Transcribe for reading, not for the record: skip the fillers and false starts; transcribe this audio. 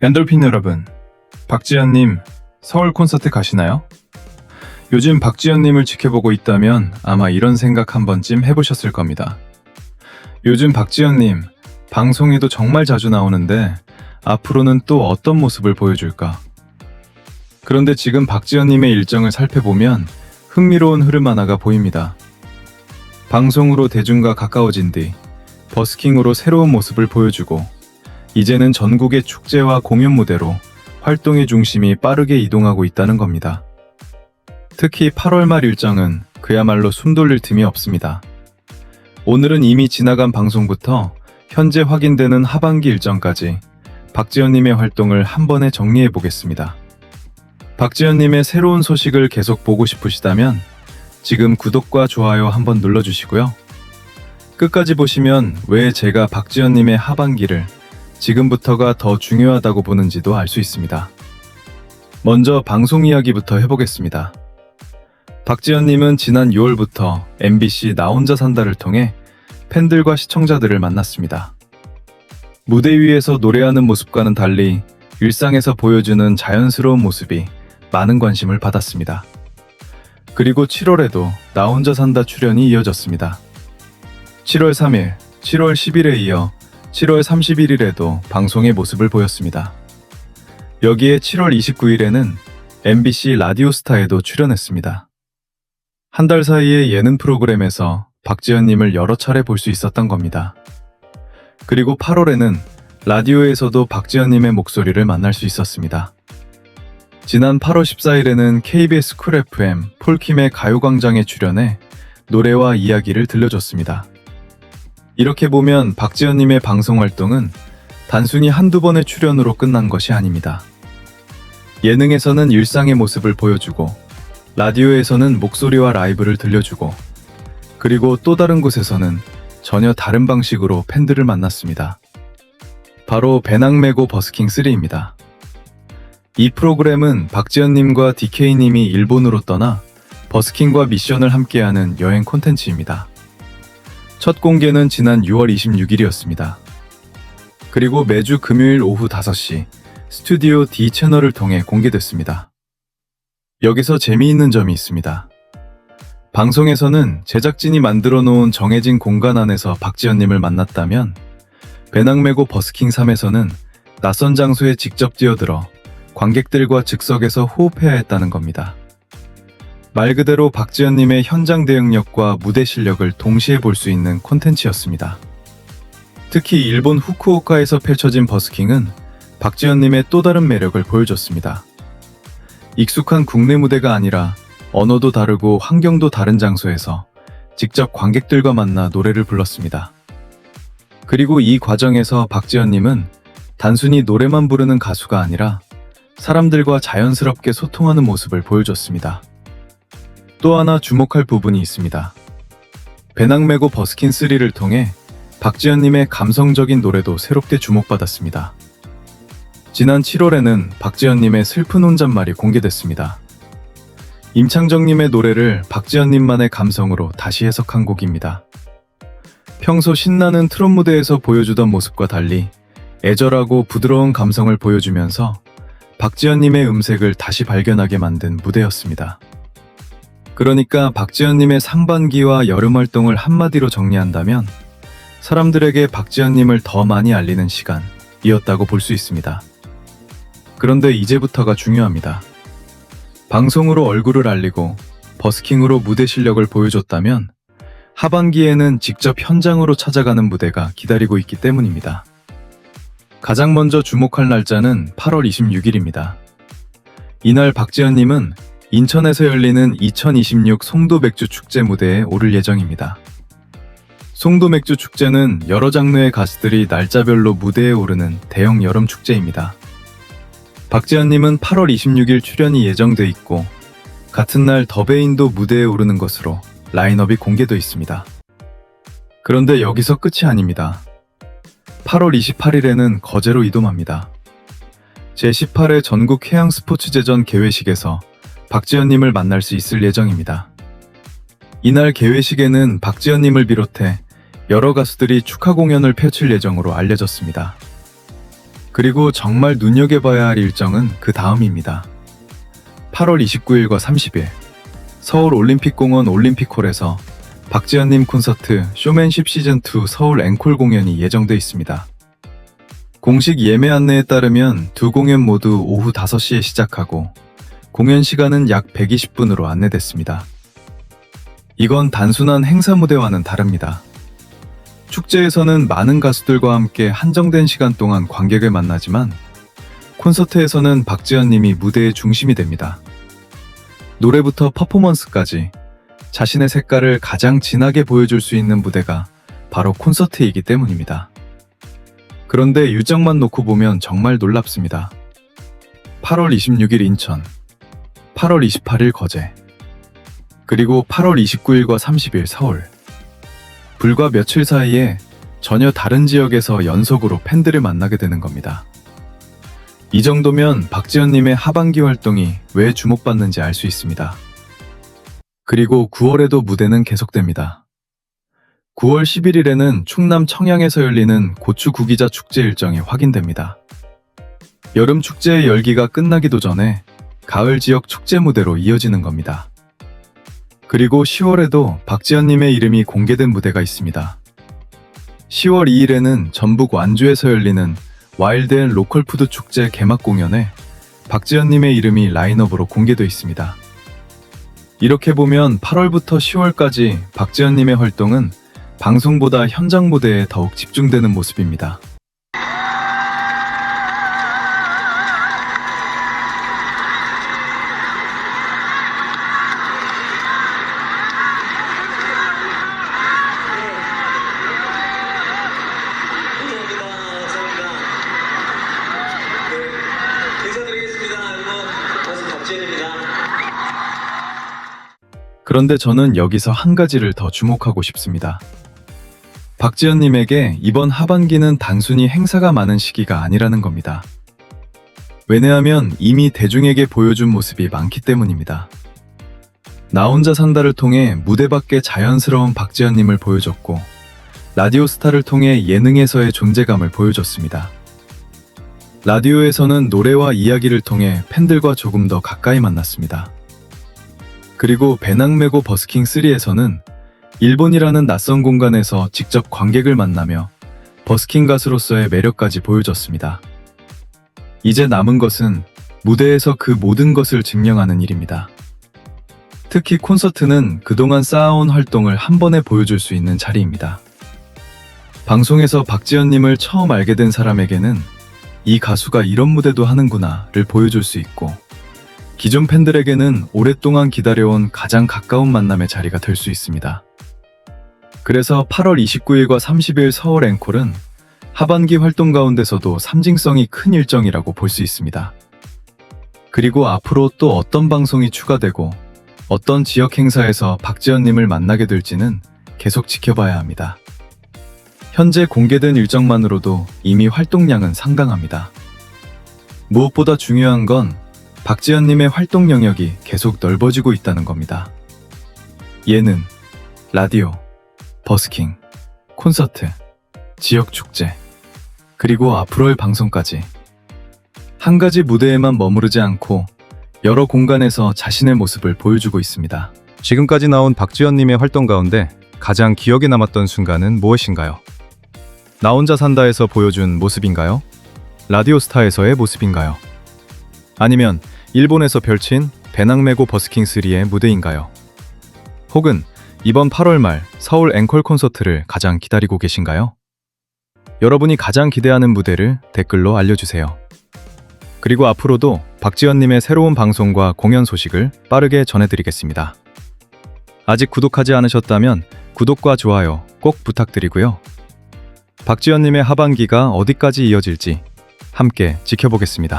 엔돌핀 여러분, 박지현님 서울 콘서트 가시나요? 요즘 박지현님을 지켜보고 있다면 아마 이런 생각 한 번쯤 해보셨을 겁니다. 요즘 박지현님 방송에도 정말 자주 나오는데 앞으로는 또 어떤 모습을 보여줄까? 그런데 지금 박지현님의 일정을 살펴보면 흥미로운 흐름 하나가 보입니다. 방송으로 대중과 가까워진 뒤 버스킹으로 새로운 모습을 보여주고 이제는 전국의 축제와 공연 무대로 활동의 중심이 빠르게 이동하고 있다는 겁니다. 특히 8월 말 일정은 그야말로 숨 돌릴 틈이 없습니다. 오늘은 이미 지나간 방송부터 현재 확인되는 하반기 일정까지 박지현님의 활동을 한 번에 정리해 보겠습니다. 박지현님의 새로운 소식을 계속 보고 싶으시다면 지금 구독과 좋아요 한번 눌러주시고요. 끝까지 보시면 왜 제가 박지현님의 하반기를 지금부터가 더 중요하다고 보는지도 알 수 있습니다. 먼저 방송 이야기부터 해보겠습니다. 박지현님은 지난 6월부터 MBC 나 혼자 산다를 통해 팬들과 시청자들을 만났습니다. 무대 위에서 노래하는 모습과는 달리 일상에서 보여주는 자연스러운 모습이 많은 관심을 받았습니다. 그리고 7월에도 나 혼자 산다 출연이 이어졌습니다. 7월 3일, 7월 10일에 이어 7월 31일에도 방송의 모습을 보였습니다. 여기에 7월 29일에는 MBC 라디오스타에도 출연했습니다. 한 달 사이에 예능 프로그램에서 박지현님을 여러 차례 볼 수 있었던 겁니다. 그리고 8월에는 라디오에서도 박지현님의 목소리를 만날 수 있었습니다. 지난 8월 14일에는 KBS 쿨 FM 폴킴의 가요광장에 출연해 노래와 이야기를 들려줬습니다. 이렇게 보면 박지현님의 방송 활동은 단순히 한두 번의 출연으로 끝난 것이 아닙니다. 예능에서는 일상의 모습을 보여주고, 라디오에서는 목소리와 라이브를 들려주고, 그리고 또 다른 곳에서는 전혀 다른 방식으로 팬들을 만났습니다. 바로 배낭 메고 버스킹 3입니다. 이 프로그램은 박지현님과 DK님이 일본으로 떠나 버스킹과 미션을 함께하는 여행 콘텐츠입니다. 첫 공개는 지난 6월 26일이었습니다. 그리고 매주 금요일 오후 5시 스튜디오 D 채널을 통해 공개됐습니다. 여기서 재미있는 점이 있습니다. 방송에서는 제작진이 만들어 놓은 정해진 공간 안에서 박지현님을 만났다면 배낭 메고 버스킹 3에서는 낯선 장소에 직접 뛰어들어 관객들과 즉석에서 호흡해야 했다는 겁니다. 말 그대로 박지현님의 현장 대응력과 무대 실력을 동시에 볼 수 있는 콘텐츠였습니다. 특히 일본 후쿠오카에서 펼쳐진 버스킹은 박지현님의 또 다른 매력을 보여줬습니다. 익숙한 국내 무대가 아니라 언어도 다르고 환경도 다른 장소에서 직접 관객들과 만나 노래를 불렀습니다. 그리고 이 과정에서 박지현님은 단순히 노래만 부르는 가수가 아니라 사람들과 자연스럽게 소통하는 모습을 보여줬습니다. 또 하나 주목할 부분이 있습니다. 배낭 메고 버스킹 3를 통해 박지현님의 감성적인 노래도 새롭게 주목받았습니다. 지난 7월에는 박지현님의 슬픈 혼잣말이 공개됐습니다. 임창정님의 노래를 박지현님만의 감성으로 다시 해석한 곡입니다. 평소 신나는 트롯 무대에서 보여주던 모습과 달리 애절하고 부드러운 감성을 보여주면서 박지현님의 음색을 다시 발견하게 만든 무대였습니다. 그러니까 박지현님의 상반기와 여름 활동을 한마디로 정리한다면 사람들에게 박지현님을 더 많이 알리는 시간이었다고 볼 수 있습니다. 그런데 이제부터가 중요합니다. 방송으로 얼굴을 알리고 버스킹으로 무대 실력을 보여줬다면 하반기에는 직접 현장으로 찾아가는 무대가 기다리고 있기 때문입니다. 가장 먼저 주목할 날짜는 8월 26일입니다. 이날 박지현님은 인천에서 열리는 2026 송도 맥주 축제 무대에 오를 예정입니다. 송도 맥주 축제는 여러 장르의 가수들이 날짜별로 무대에 오르는 대형 여름 축제입니다. 박지현님은 8월 26일 출연이 예정돼 있고 같은 날 더베인도 무대에 오르는 것으로 라인업이 공개돼 있습니다. 그런데 여기서 끝이 아닙니다. 8월 28일에는 거제로 이동합니다. 제18회 전국 해양 스포츠제전 개회식에서 박지현님을 만날 수 있을 예정입니다. 이날 개회식에는 박지현님을 비롯해 여러 가수들이 축하 공연을 펼칠 예정으로 알려졌습니다. 그리고 정말 눈여겨봐야 할 일정은 그 다음입니다. 8월 29일과 30일 서울 올림픽공원 올림픽홀에서 박지현님 콘서트 쇼맨십 시즌2 서울 앵콜 공연이 예정돼 있습니다. 공식 예매 안내에 따르면 두 공연 모두 오후 5시에 시작하고 공연 시간은 약 120분으로 안내됐습니다. 이건 단순한 행사 무대와는 다릅니다. 축제에서는 많은 가수들과 함께 한정된 시간 동안 관객을 만나지만 콘서트에서는 박지현님이 무대의 중심이 됩니다. 노래부터 퍼포먼스까지 자신의 색깔을 가장 진하게 보여줄 수 있는 무대가 바로 콘서트이기 때문입니다. 그런데 일정만 놓고 보면 정말 놀랍습니다. 8월 26일 인천, 8월 28일 거제, 그리고 8월 29일과 30일 서울. 불과 며칠 사이에 전혀 다른 지역에서 연속으로 팬들을 만나게 되는 겁니다. 이 정도면 박지현님의 하반기 활동이 왜 주목받는지 알 수 있습니다. 그리고 9월에도 무대는 계속됩니다. 9월 11일에는 충남 청양에서 열리는 고추 구기자 축제 일정이 확인됩니다. 여름 축제의 열기가 끝나기도 전에 가을 지역 축제 무대로 이어지는 겁니다. 그리고 10월에도 박지현님의 이름이 공개된 무대가 있습니다. 10월 2일에는 전북 완주에서 열리는 와일드 앤 로컬 푸드 축제 개막 공연에 박지현님의 이름이 라인업으로 공개되어 있습니다. 이렇게 보면 8월부터 10월까지 박지현님의 활동은 방송보다 현장 무대에 더욱 집중되는 모습입니다. 그런데 저는 여기서 한 가지를 더 주목하고 싶습니다. 박지현님에게 이번 하반기는 단순히 행사가 많은 시기가 아니라는 겁니다. 왜냐하면 이미 대중에게 보여준 모습이 많기 때문입니다. 나 혼자 산다를 통해 무대 밖의 자연스러운 박지현님을 보여줬고, 라디오스타를 통해 예능에서의 존재감을 보여줬습니다. 라디오에서는 노래와 이야기를 통해 팬들과 조금 더 가까이 만났습니다. 그리고 배낭 메고 버스킹3에서는 일본이라는 낯선 공간에서 직접 관객을 만나며 버스킹 가수로서의 매력까지 보여줬습니다. 이제 남은 것은 무대에서 그 모든 것을 증명하는 일입니다. 특히 콘서트는 그동안 쌓아온 활동을 한 번에 보여줄 수 있는 자리입니다. 방송에서 박지현님을 처음 알게 된 사람에게는 이 가수가 이런 무대도 하는구나를 보여줄 수 있고, 기존 팬들에게는 오랫동안 기다려온 가장 가까운 만남의 자리가 될 수 있습니다. 그래서 8월 29일과 30일 서울 앵콜은 하반기 활동 가운데서도 상징성이 큰 일정이라고 볼 수 있습니다. 그리고 앞으로 또 어떤 방송이 추가되고 어떤 지역 행사에서 박지현님을 만나게 될지는 계속 지켜봐야 합니다. 현재 공개된 일정만으로도 이미 활동량은 상당합니다. 무엇보다 중요한 건 박지현님의 활동 영역이 계속 넓어지고 있다는 겁니다. 예능, 라디오, 버스킹, 콘서트, 지역 축제, 그리고 앞으로의 방송까지 한 가지 무대에만 머무르지 않고 여러 공간에서 자신의 모습을 보여주고 있습니다. 지금까지 나온 박지현님의 활동 가운데 가장 기억에 남았던 순간은 무엇인가요? 나 혼자 산다에서 보여준 모습인가요? 라디오스타에서의 모습인가요? 아니면 일본에서 펼친 배낭 메고 버스킹3의 무대인가요? 혹은 이번 8월 말 서울 앵콜 콘서트를 가장 기다리고 계신가요? 여러분이 가장 기대하는 무대를 댓글로 알려주세요. 그리고 앞으로도 박지현님의 새로운 방송과 공연 소식을 빠르게 전해드리겠습니다. 아직 구독하지 않으셨다면 구독과 좋아요 꼭 부탁드리고요. 박지현님의 하반기가 어디까지 이어질지 함께 지켜보겠습니다.